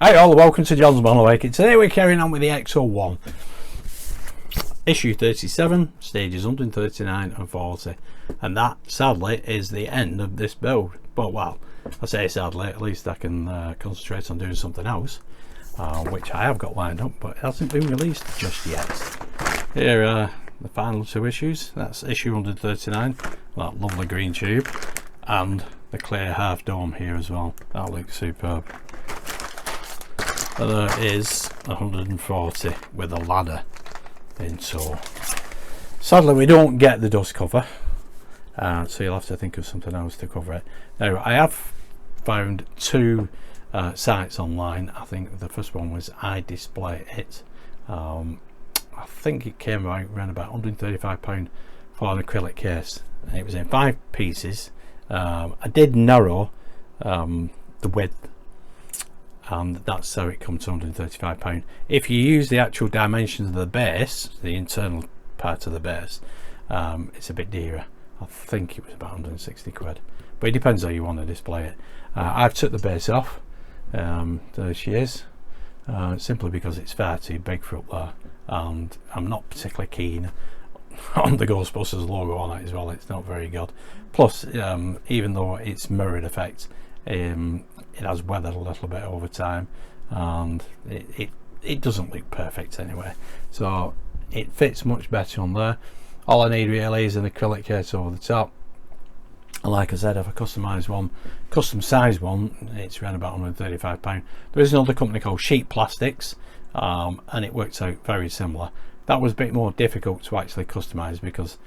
Hi all, welcome to John's Monowaking. Today we're carrying on with the X01. Issue 37, stages 139 and 40. And that, sadly, is the end of this build. But, well, I say sadly, at least I can concentrate on doing something else. Which I have got lined up, but it hasn't been released just yet. Here are the final two issues. That's issue 139, that lovely green tube. And the clear half dome here as well. That looks superb. There is 140 with a ladder in tow. Sadly we don't get the dust cover, so you'll have to think of something else to cover it. Now I have found two sites online. I think the first one was iDisplayIt. I think it came around about £135 for an acrylic case, and it was in 5 pieces. I did narrow the width, and that's how it comes to £135. If you use the actual dimensions of the base, the internal part of the base, it's a bit dearer. I think it was about 160 quid, but it depends how you want to display it. I've took the base off. There she is, simply because it's far too big for up there, and I'm not particularly keen on the Ghostbusters logo on it as well. It's not very good. Plus, even though it's mirrored effect, it has weathered a little bit over time, and it doesn't look perfect anyway, so it fits much better on there. All I need really is an acrylic case over the top, and like I said, if I customize one, custom size one, it's around about £135. There is another company called Sheet Plastics, and it works out very similar. That was a bit more difficult to actually customize because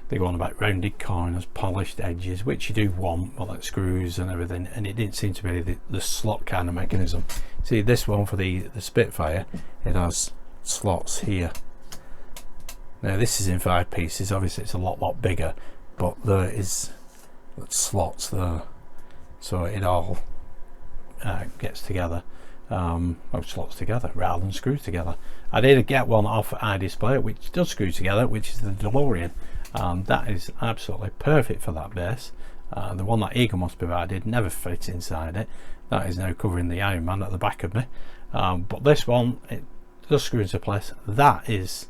they go on about rounded corners, polished edges, which you do want, well, like screws and everything, and it didn't seem to be the slot kind of mechanism. See, this one for the Spitfire, it has slots here. Now this is in 5 pieces, obviously it's a lot bigger, but there is slots there, so it all gets together, slots together rather than screw together. I did get one off iDisplay which does screw together, which is the DeLorean. That is absolutely perfect for that base. The one that Eaglemoss provided never fit inside it. That is now covering the Iron Man at the back of me, but this one, it does screw into place. That is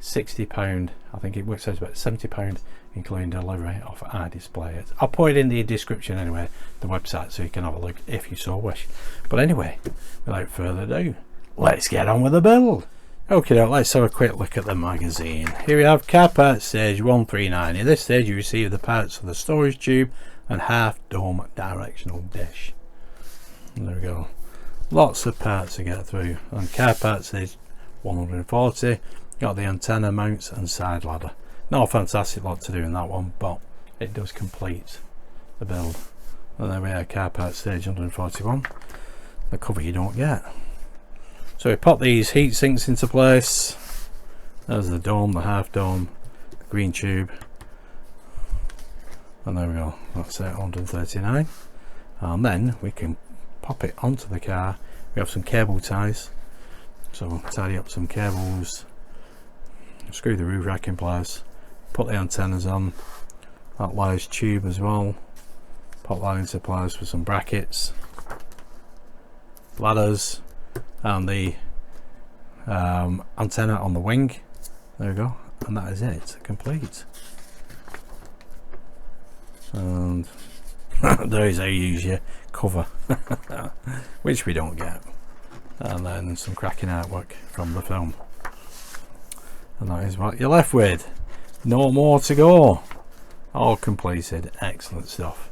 £60. I think it works out about £70 including delivery off iDisplayIt. I'll put it in the description anyway, the website, so you can have a look if you so wish. But anyway, without further ado, let's get on with the build. Okay, let's have a quick look at the magazine. Here we have car parts stage 139. In this stage you receive the parts for the storage tube and half dome directional dish. And there we go, lots of parts to get through. And car parts stage 140, got the antenna mounts and side ladder. Not a fantastic lot to do in that one, but it does complete the build. And there we are, car parts stage 141, the cover you don't get. So we pop these heat sinks into place. There's the dome, the half dome, the green tube, and there we go, that's it, 139. And then we can pop it onto the car. We have some cable ties, so tidy up some cables, screw the roof rack in place, put the antennas on, that large tube as well, pop that into place with some brackets, ladders, and the antenna on the wing. There we go, and that is it, complete. And there is how you use your cover which we don't get, and then some cracking artwork from the film, and that is what you're left with. No more to go, all completed. Excellent stuff.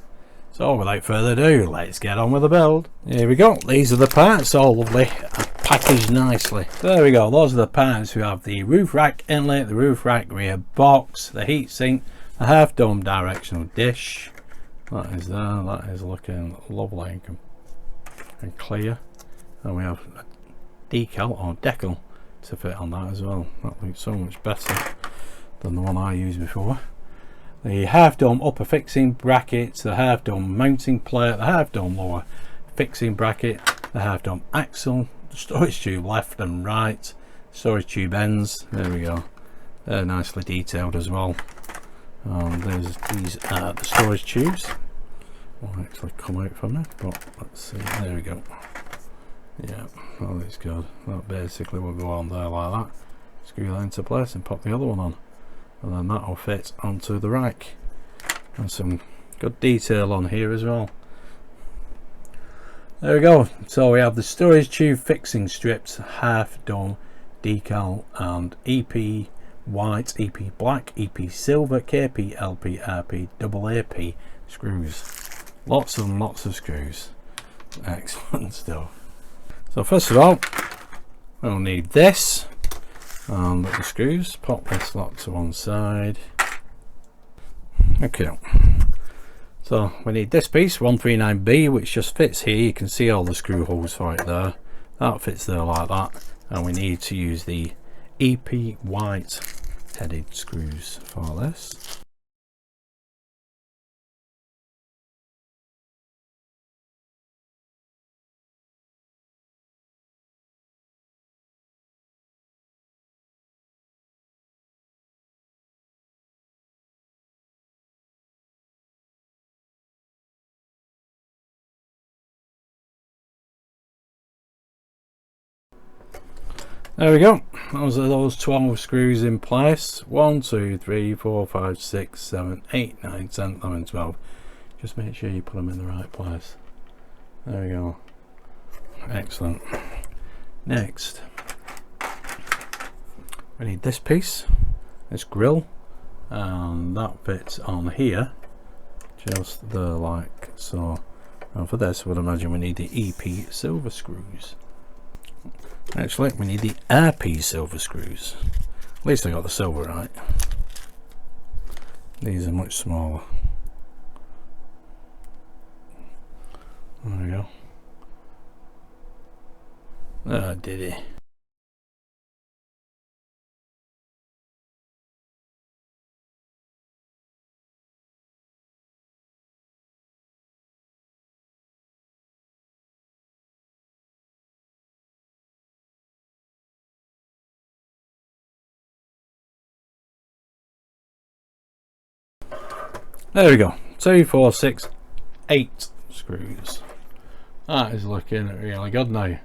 So without further ado, let's get on with the build. Here we go, these are the parts, all lovely, packaged nicely. There we go, those are the parts. We have the roof rack inlet, the roof rack rear box, the heat sink, the half dome directional dish. That is there, that is looking lovely and clear. And we have a decal or decal to fit on that as well. That looks so much better than the one I used before. The half dome upper fixing brackets, the half dome mounting plate, the half dome lower fixing bracket, the half dome axle, the storage tube left and right, storage tube ends. There we go, they're nicely detailed as well. These are the storage tubes. Won't actually come out from it, but let's see. There we go. Yeah, that looks good. That basically will go on there like that. Screw that into place and pop the other one on, and then that will fit onto the rack. And some good detail on here as well. There we go. So we have the storage tube fixing strips, half dome decal, and EP white, EP black, EP silver, KP, LP, RP, double AP screws. Lots and lots of screws. Excellent stuff. So first of all, we'll need this and the screws. Pop this lot to one side. Okay. So we need this piece, 139B, which just fits here. You can see all the screw holes for it there. That fits there like that. And we need to use the EP white headed screws for this. There we go. Those are those 12 screws in place. 1, 2, 3, 4, 5, 6, 7, 8, 9, 10, 11, 12. Just make sure you put them in the right place. There we go. Excellent. Next, we need this piece, this grill, and that fits on here, just there like so. And for this, I would imagine we need the EP silver screws. Actually, we need the RP silver screws. At least I got the silver right. These are much smaller. There we go. Oh, did he? There we go. 2, 4, 6, 8 screws. That is looking really good now.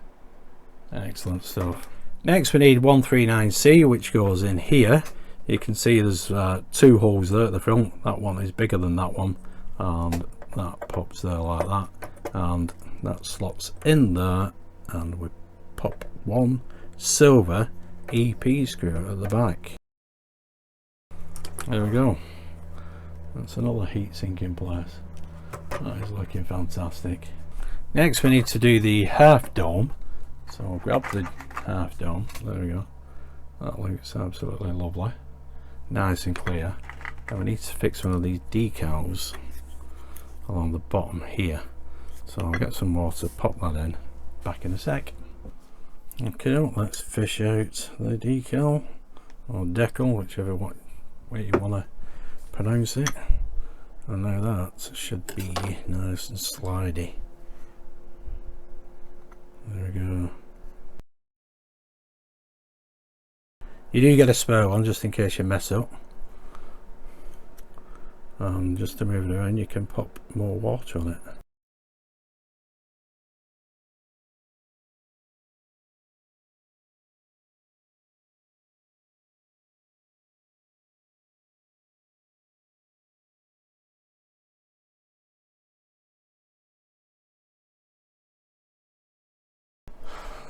Excellent stuff. Next we need 139C, which goes in here. You can see there's 2 holes there at the front. That one is bigger than that one, and that pops there like that, and that slots in there, and we pop one silver EP screw at the back. There we go. That's another heat sink in place. That is looking fantastic. Next we need to do the half dome. So I'll grab the half dome. There we go. That looks absolutely lovely. Nice and clear. And we need to fix one of these decals along the bottom here. So I'll get some water, pop that in. Back in a sec. Okay, let's fish out the decal or decal, whichever way you want to pronounce it. And now that should be nice and slidey. There we go. You do get a spare one just in case you mess up. And just to move it around, you can pop more water on it.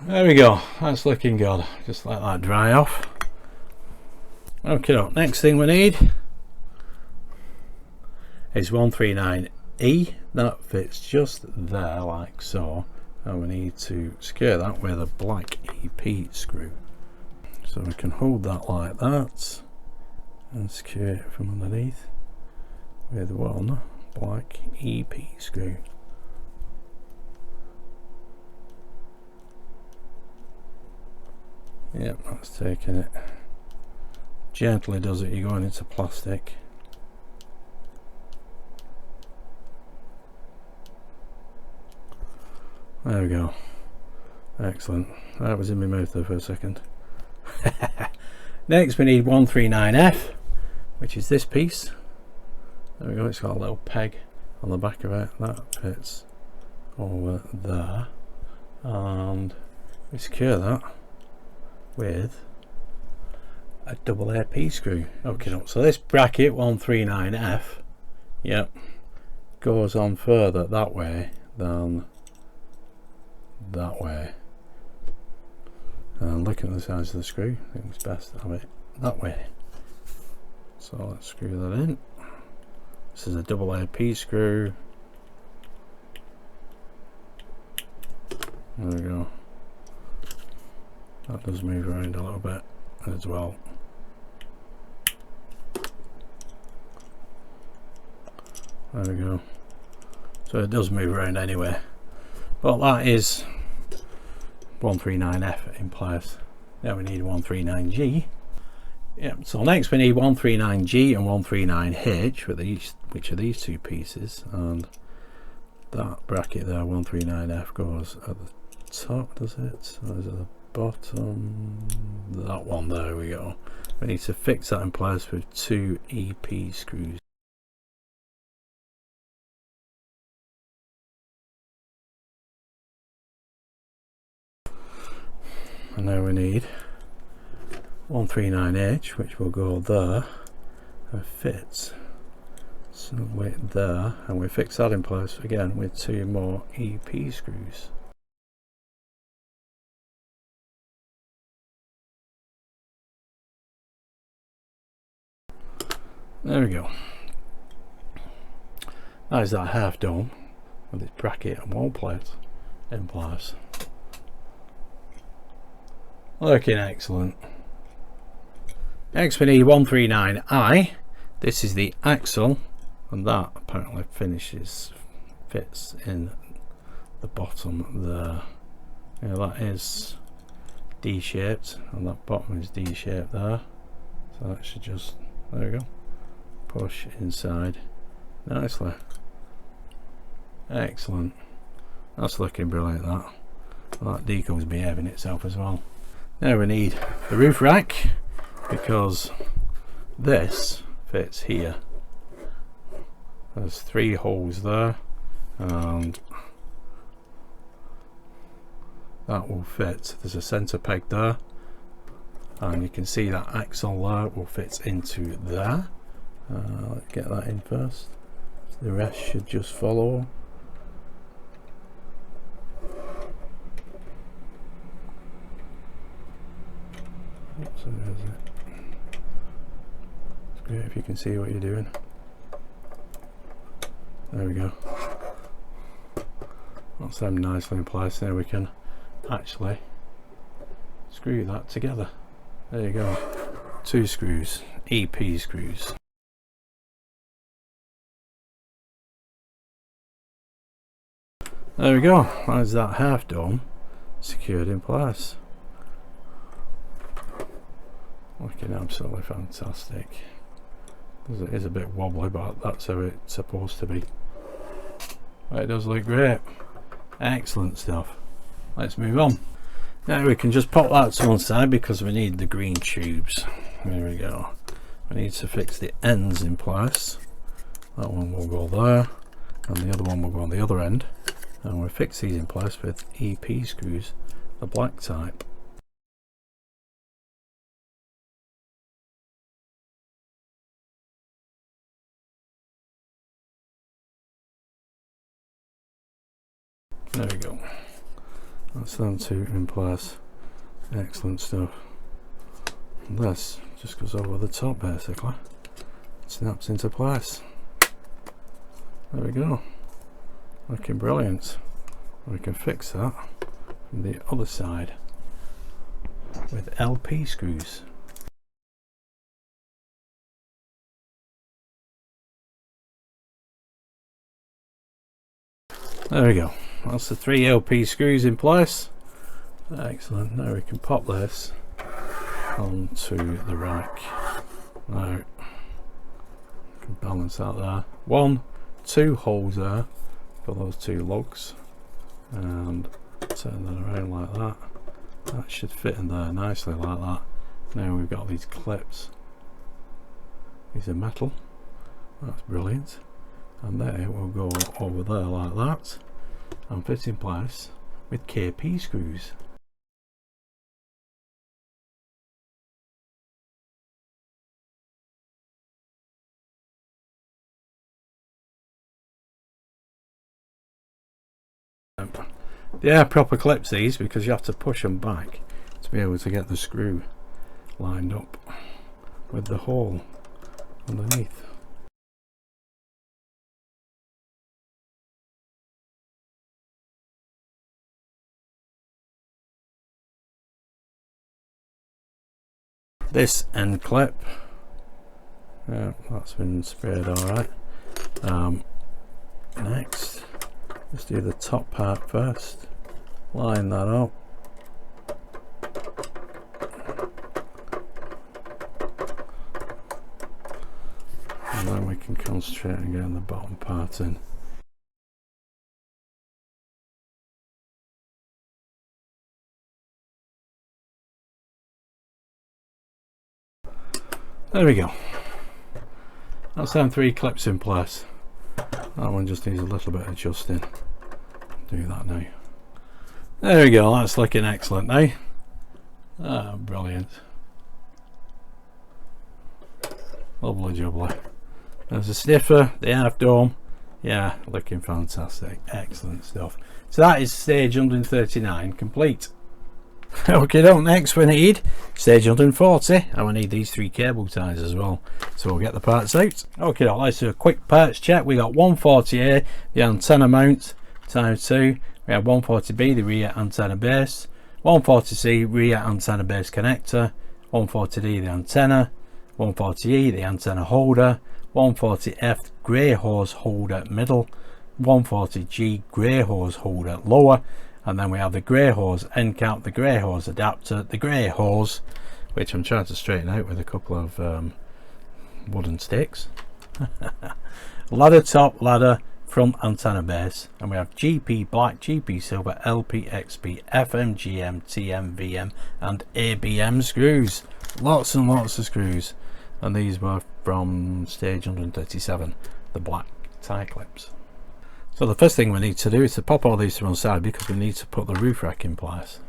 There we go, that's looking good. Just let that dry off. Okay, next thing we need is 139E. That fits just there like so, and we need to secure that with a black EP screw. So we can hold that like that and secure it from underneath with one black EP screw. Yep, that's taking it. Gently does it, you're going into plastic. There we go. Excellent. That was in my mouth there for a second. Next we need 139F, which is this piece. There we go, it's got a little peg on the back of it. That fits over there. and we secure that with a double AP screw. Okay, so this bracket 139F, yep, goes on further that way than that way. And looking at the size of the screw, I think it's best to have it that way. So let's screw that in. This is a double AP screw. There we go. That does move around a little bit as well. There we go. So it does move around anyway. But that is 139F in place. Now we need 139G. Yep, so next we need 139G and 139H with which are these two pieces, and that bracket there, 139F, goes at the top, does it? Or is it the bottom? That one, there we go. We need to fix that in place with 2 EP screws. And now we need 139H, which will go there and fits some weight there, and we fix that in place again with 2 more EP screws. There we go. That is that half dome with its bracket and wall plate in place. Looking excellent. Next we need 139I. This is the axle, and that apparently fits in the bottom there. Yeah, that is D-shaped, and that bottom is D-shaped there. So that should just, there we go, push inside nicely. Excellent. That's looking brilliant, that. Well, that decal's behaving itself as well. Now we need the roof rack, because this fits here. There's 3 holes there, and that will fit. There's a center peg there, and you can see that axle there will fit into there. Let's get that in first. The rest should just follow. So there's it. It's great if you can see what you're doing. There we go. That's them nicely in place. Now we can actually screw that together. There you go. 2 screws, EP screws. There we go. There's that half dome secured in place. Looking absolutely fantastic. It is a bit wobbly, but that's how it's supposed to be. But it does look great. Excellent stuff. Let's move on. Now we can just pop that to one side because we need the green tubes. There we go. We need to fix the ends in place. That one will go there, and the other one will go on the other end. And we'll fix these in place with EP screws, the black type. There we go. That's them 2 in place. Excellent stuff. And this just goes over the top basically. It snaps into place. There we go. Looking brilliant. We can fix that from the other side with LP screws. There we go. That's the 3 LP screws in place. Excellent. Now we can pop this onto the rack. Now we can balance out there. 1, 2 holes there for those 2 lugs, and turn that around like that. That should fit in there nicely like that. Now we've got these clips. These are metal. That's brilliant. And they will go over there like that and fit in place with KP screws. They are proper clips, these, because you have to push them back to be able to get the screw lined up with the hole underneath. This end clip, that's been sprayed alright. Next, let's do the top part first. Line that up. And then we can concentrate on getting the bottom part in. There we go. That's them 3 clips in place. That one just needs a little bit of adjusting. Do that now. There we go, that's looking excellent now. Ah, brilliant. Lovely jubbly. There's a sniffer, the half dome. Yeah, looking fantastic. Excellent stuff. So that is stage 139 complete. Okay, next we need stage 140, and we need these 3 cable ties as well, so we'll get the parts out. Okay, let's do a quick parts check. We got 140A, the antenna mount, type 2. We have 140B, the rear antenna base, 140C, rear antenna base connector, 140D, the antenna, 140E, the antenna holder, 140F, grey hose holder middle, 140G, grey hose holder lower, and then we have the grey hose end cap, the grey hose adapter, the grey hose, which I'm trying to straighten out with a couple of wooden sticks. Ladder top, ladder, front antenna base, and we have GP black, GP silver, LP, XP, FM, GM, TM, VM, and ABM screws. Lots and lots of screws, and these were from stage 137, the black tie clips. So the first thing we need to do is to pop all these to one side, because we need to put the roof rack in place.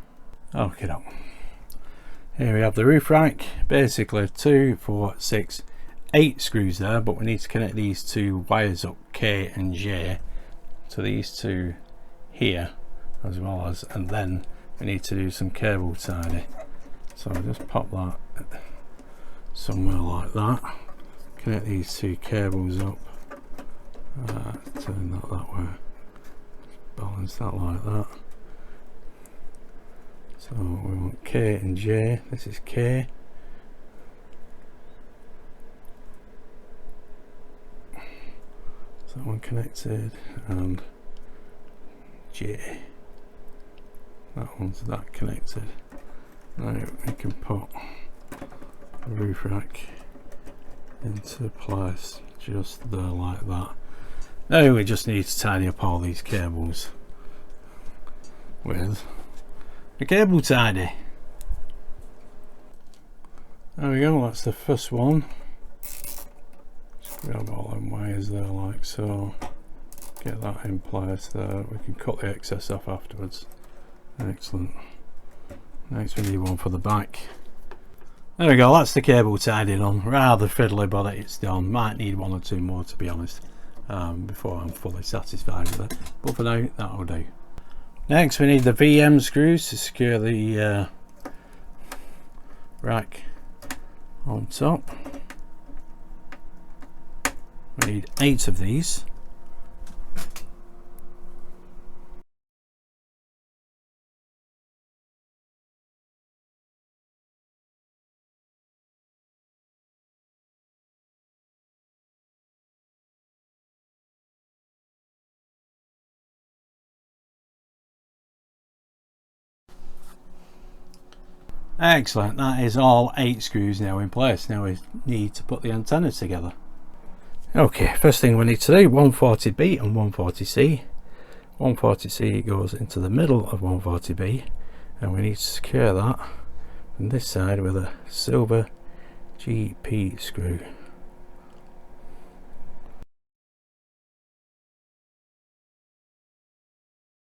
Okay, here we have the roof rack. Basically 2, 4, 6, 8 screws there, but we need to connect these 2 wires up, K and J, to these 2 here, as well as, and then we need to do some cable tidy. So I'll just pop that somewhere like that. Connect these 2 cables up. Turn that way, balance that like that. So we want K and J. This is K, so that one connected, and J, that one's that connected. Now we can put the roof rack into place just there like that. Now we just need to tidy up all these cables with the cable tidy. There we go, that's the first one. Just grab all them wires there like so. Get that in place there. We can cut the excess off afterwards. Excellent. Next we need one for the back. There we go, that's the cable tidying on. Rather fiddly, but it's done. Might need 1 or 2 more, to be honest, before I'm fully satisfied with it, but for now that'll do. Next we need the VM screws to secure the rack on top. We need 8 of these. Excellent, that is all 8 screws now in place. Now we need to put the antenna together. Okay, first thing we need to do, 140B and 140C. 140C goes into the middle of 140B, and we need to secure that on this side with a silver GP screw.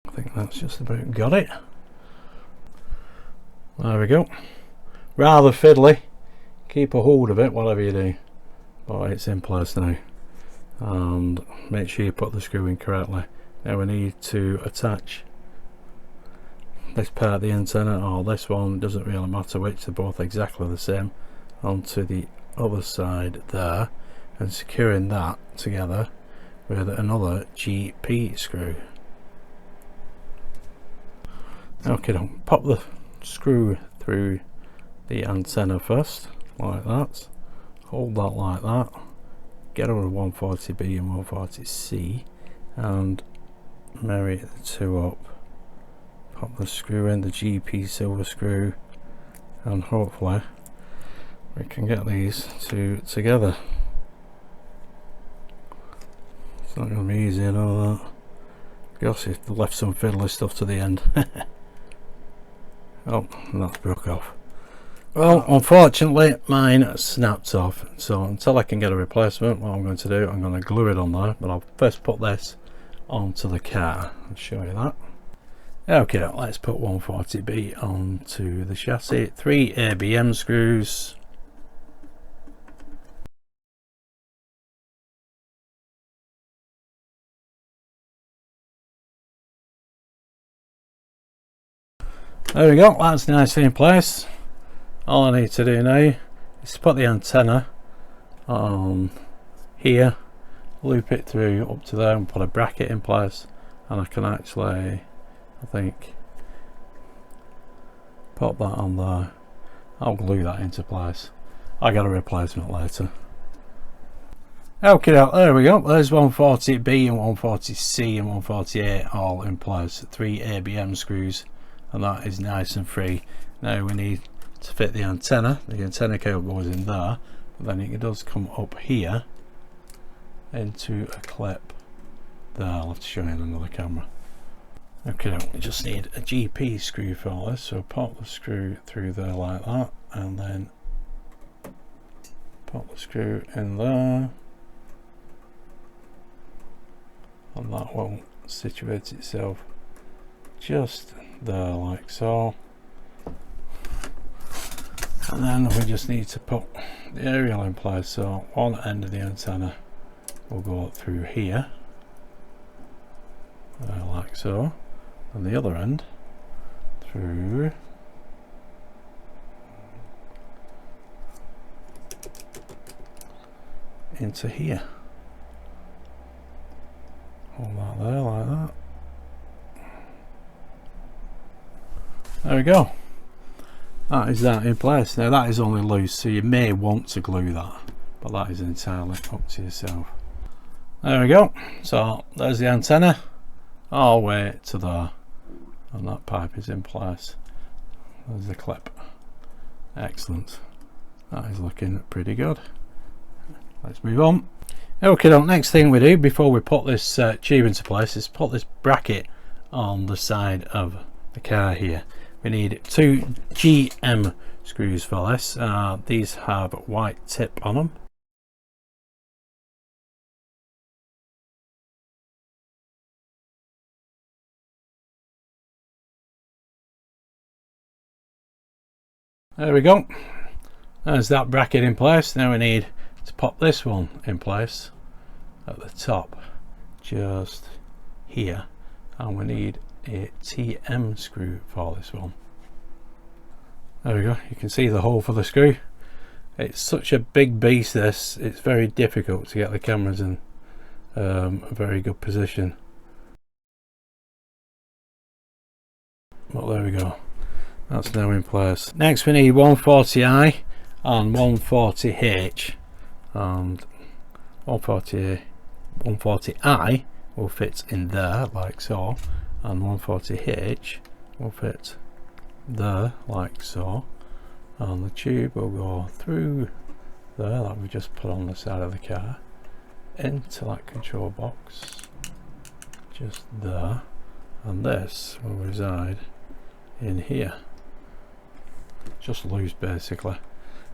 I think that's just about got it. There we go. Rather fiddly. Keep a hold of it, whatever you do. But it's in place now. And make sure you put the screw in correctly. Now we need to attach this part of the antenna, or this one, doesn't really matter which, they're both exactly the same, onto the other side there, and securing that together with another GP screw. Okay, don't pop the screw through the antenna first, like that. Hold that like that. Get over 140B and 140C and marry the two up. Pop the screw in, the GP silver screw, and hopefully we can get these two together. It's not going to be easy and all that. Gosh, if they left some fiddly stuff to the end. Oh, and that's broke off. Well, unfortunately mine snapped off, so until I can get a replacement, what I'm going to do, I'm going to glue it on there, but I'll first put this onto the car and show you that. Okay, let's put 140B onto the chassis. 3 ABM screws. There we go, that's nicely in place. All I need to do now is to put the antenna on here, loop it through up to there and put a bracket in place, and I can actually, I think, pop that on there. I'll glue that into place. I'll get a replacement later. Okay, there we go. There's 140B and 140C and 148 all in place. 3 ABM screws, and that is nice and free. Now we need to fit the antenna. The antenna cable goes in there, but then it does come up here into a clip there. I'll have to show you in another camera. Okay, we just need a GP screw for all this, so pop the screw through there like that, and then pop the screw in there, and that will situate itself just there like so. And then we just need to put the aerial in place, so one end of the antenna will go through here, like so, and the other end through into here. Hold that there like that. There we go. That is that in place. Now that is only loose, so you may want to glue that, but that is entirely up to yourself. There we go. So there's the antenna all the way to there, and that pipe is in place. There's the clip. Excellent. That is looking pretty good. Let's move on. Okay, the next thing we do before we put this tube into place is put this bracket on the side of the car here. We need 2 GM screws for this. These have white tip on them. There we go. There's that bracket in place. Now we need to pop this one in place at the top, just here, and we need a TM screw for this one. There we go. You can see the hole for the screw. It's such a big beast this, it's very difficult to get the cameras in a very good position, but there we go. That's now in place. Next we need 140i and 140h, and 140i will fit in there like so, and 140h will fit there like so, and the tube will go through there that we just put on the side of the car into that control box just there, and this will reside in here, just loose basically.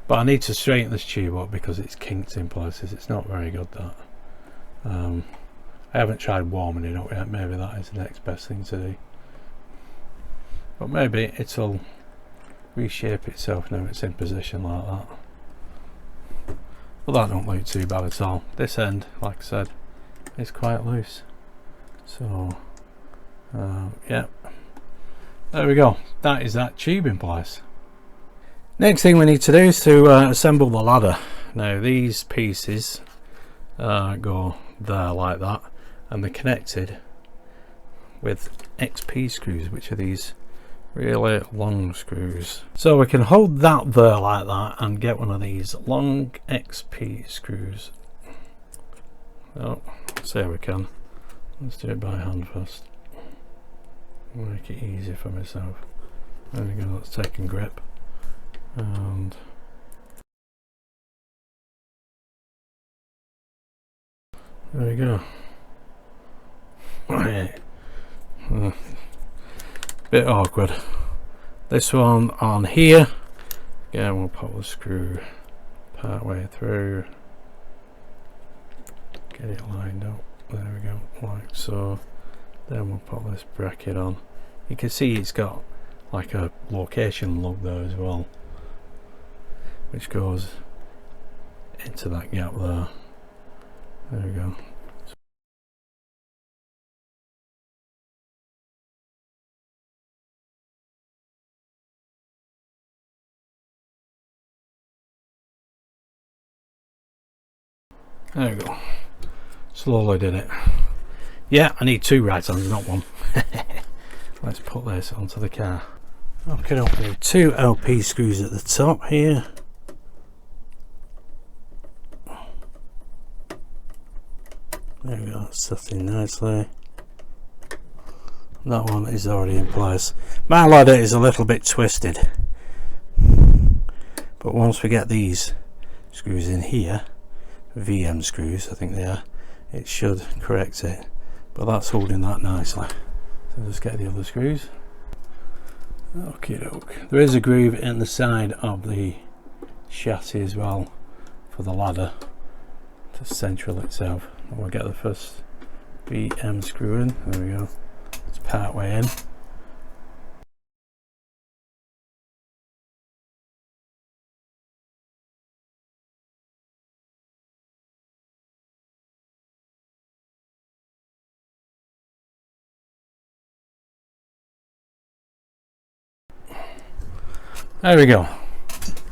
But I need to straighten this tube up because it's kinked in places. It's not very good, that. I haven't tried warming it up yet. Maybe that is the next best thing to do. but maybe it'll reshape itself now it's in position like that. But that don't look too bad at all. This end, like I said, is quite loose. So yeah, there we go. That is that tube in place. Next thing we need to do is to assemble the ladder. Now these pieces go there like that, and they're connected with XP screws, which are these really long screws. So we can hold that there like that and get one of these long XP screws. Oh, let's see how we can. Let's do it by hand first. Make it easy for myself. There we go, let's take and grip. And there we go. Right. Bit awkward. This one on here, again we'll put the screw part way through, get it lined up, there we go, like so. Then we'll put this bracket on. You can see it's got like a location lug there as well, which goes into that gap there. There we go. There we go. Slowly did it. Yeah, I need two right hands, not one. Let's put this onto the car. Okay, okay. Two LP screws at the top here. There we go, that's set in nicely. That one is already in place. My ladder is a little bit twisted, but once we get these screws in here, VM screws I think they are, it should correct it. But that's holding that nicely. So just get the other screws. Okay, doke. There is a groove in the side of the chassis as well for the ladder to central itself. And we'll get the first VM screw in. There we go. It's part way in. There we go.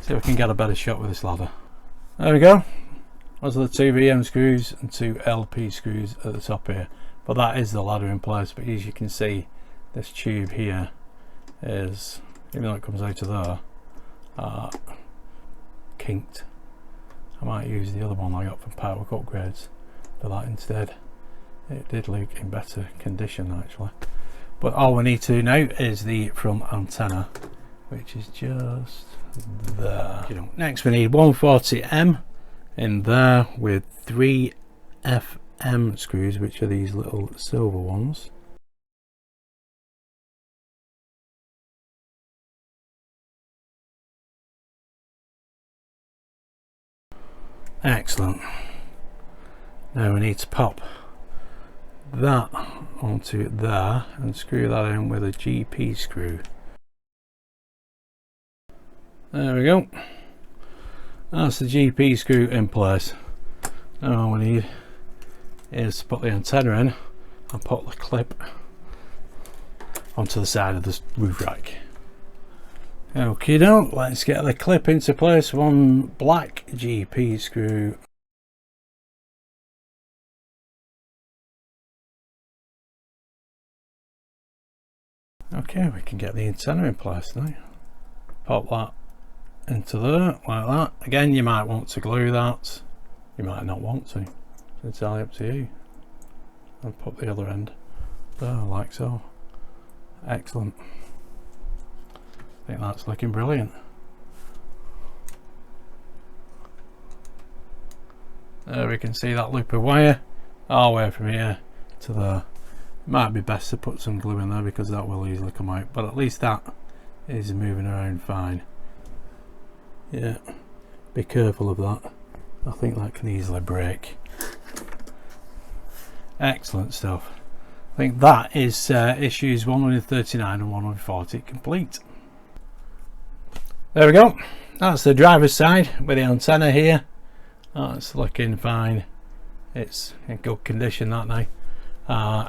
See if we can get a better shot with this ladder. There we go. Those are the two VM screws and two LP screws at the top here. But that is the ladder in place. But as you can see, this tube here is, even though it comes out of there, kinked. I might use the other one I got from Powerwork Upgrades for that instead. It did look in better condition actually. But all we need to do now is the front antenna, which is just there. Next we need 140M in there with 3 FM screws, which are these little silver ones. Excellent. Now we need to pop that onto there and screw that in with a GP screw. There we go. That's the GP screw in place. Now all we need is to put the antenna in and put the clip onto the side of this roof rack. Okay, now let's get the clip into place. One black GP screw. Okay, we can get the antenna in place now. Pop that into there like that. Again, you might want to glue that, you might not want to, it's entirely up to you. And put the other end there like so. Excellent. I think that's looking brilliant. There we can see that loop of wire all the way from here to there. It might be best to put some glue in there because that will easily come out, but at least that is moving around fine. Yeah, be careful of that. I think that can easily break. Excellent stuff. I think that is issues 139 and 140 complete. There we go. That's the driver's side with the antenna here. That's looking fine. It's in good condition, that now.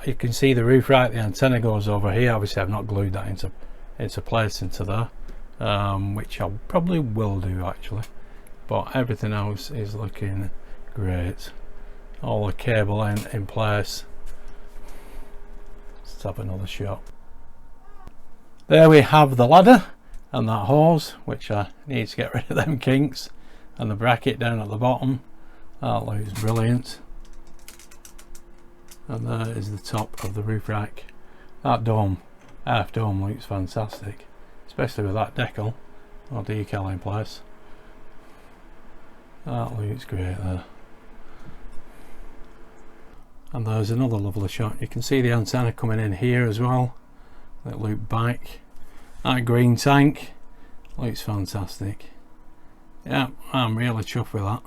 You can see the roof right. The antenna goes over here. Obviously I've not glued that into place into there, which I probably will do actually, but everything else is looking great. All the cable in place. Let's have another shot. There we have the ladder and that hose, which I need to get rid of them kinks, and the bracket down at the bottom. That looks brilliant. And there is the top of the roof rack. That dome, half dome, looks fantastic, especially with that decal or decal in place. That looks great there. And there's another lovely shot. You can see the antenna coming in here as well. That loop back. That green tank looks fantastic. Yeah, I'm really chuffed with that.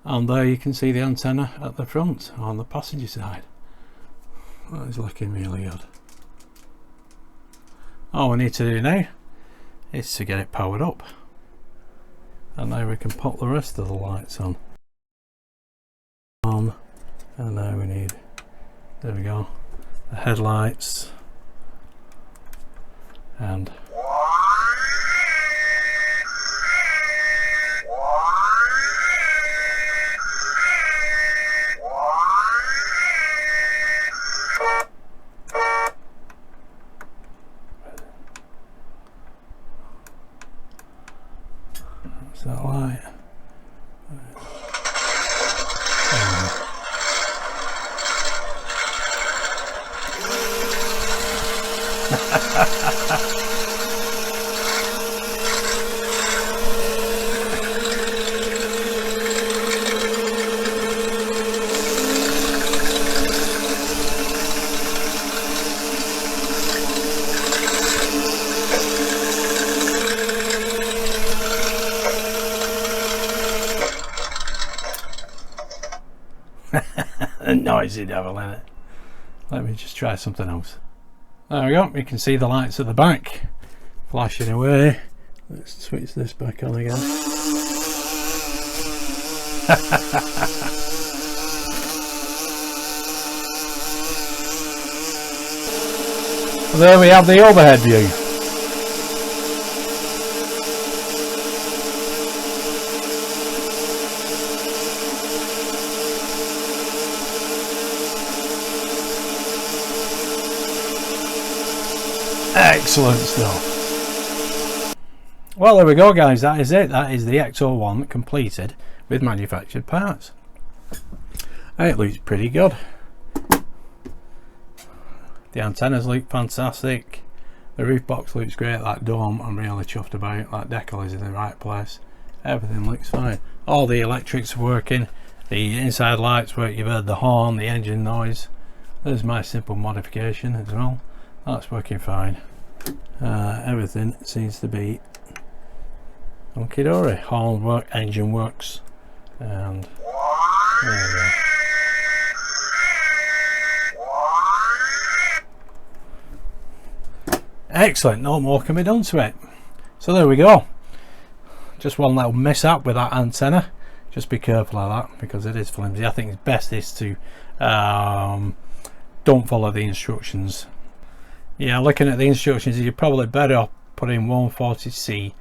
And there you can see the antenna at the front on the passenger side. That is looking really good. All we need to do now is to get it powered up, and now we can pop the rest of the lights on. And now we need, there we go, the headlights and that's that light. A noisy devil, in it. Let me just try something else. There we go. You can see the lights at the back flashing away. Let's switch this back on again. There we have the overhead view. Excellent stuff. Well, there we go guys, that is it. That is the X01 completed with manufactured parts. It looks pretty good. The antennas look fantastic. The roof box looks great. That dome I'm really chuffed about. That decal is in the right place. Everything looks fine. All the electrics are working. The inside lights work. You've heard the horn, the engine noise. There's my simple modification as well. That's working fine. Everything seems to be hunky dory. Horn work, engine works, and there we go. Excellent, no more can be done to it. So there we go. Just one little mishap with that antenna. Just be careful of that because it is flimsy. I think it's best is to don't follow the instructions. Yeah, looking at the instructions, you're probably better off putting 140C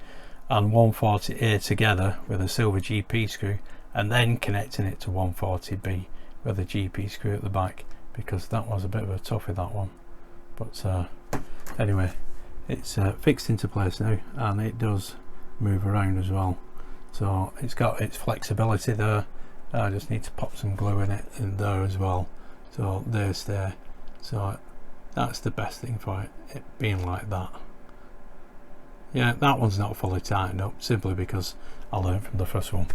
and 140A together with a silver GP screw and then connecting it to 140B with a GP screw at the back, because that was a bit of a toughie, that one. But anyway, it's fixed into place now, and it does move around as well, so it's got its flexibility there. I just need to pop some glue in it in there as well, so there's there. So that's the best thing for it being like that. Yeah, that one's not fully tightened up simply because I learned from the first one.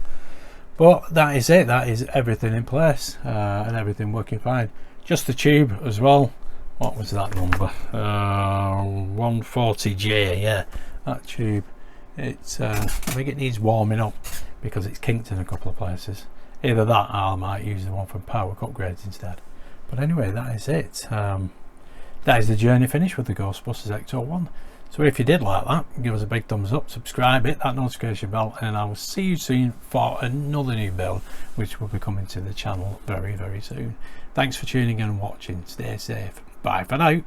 But that is it. That is everything in place and everything working fine. Just the tube as well. What was that number? 140J. Yeah, that tube. It's I think it needs warming up because it's kinked in a couple of places. Either that, or I might use the one from Power Upgrades instead. But anyway, that is it. That is the journey finished with the Ghostbusters Ecto 1. So if you did like that, give us a big thumbs up, subscribe, hit that notification bell, and I will see you soon for another new build which will be coming to the channel very, very soon. Thanks for tuning in and watching. Stay safe. Bye for now.